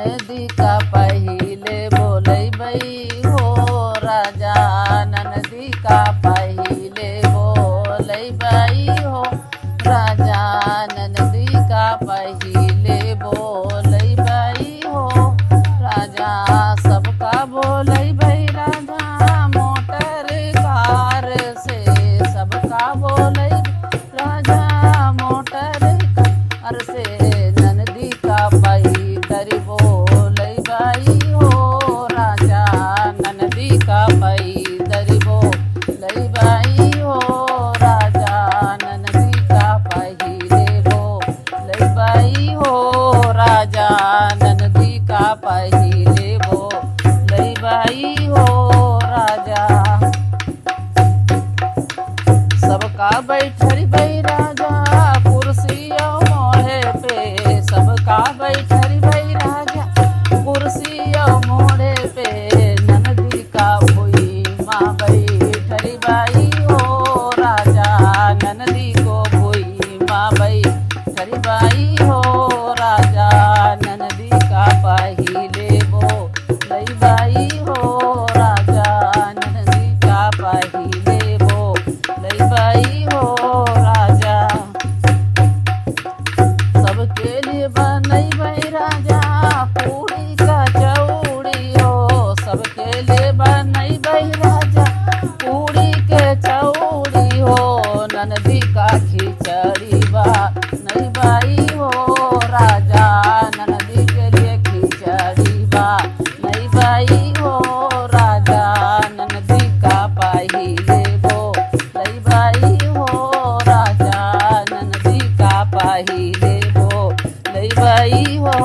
ननदी का पहिले बोलै बई हो राजा, ननदी का पहिले बोलै बई हो राजा, ननदी का पहिले बोलै बई हो राजा। सबका बोलै बई राजा मोटर कार से, सबका बोलै राजा मोटर कार से, ननदी का पैदर बोलै बई हो राजा, ननदी का पैदर बोलै बई हो राजा, ननदी का पहिले बोलै बई हो राजा, ननदी का पहिले बोलै बई हो राजा। सबका बैठल बई राजा कुर्सी मोड़े पे, सबका बैठल बई राजा कुर्सी मोड़े पे, ननदी का भुई माँ बैठल बई हो राजा, ननदी को भुई माँ बैठल बई हो राजा, ननदी का पहिले बोलै बई हो राजा, ननदी का पहिले बोलै बई हो राजा। सबके लिए बनै बई राजा पूरी कचौड़ी हो, सबके लिए बनै बई राजा पूरी के चौड़ी हो, ननदी का खिचड़ी बनै बई हो राजा, ननदी के लिए खिचड़ी बनै बई हो राजा, ननदी का पहिले बोलै बई हो राजा, ननदी का पहिले बोलै बई हो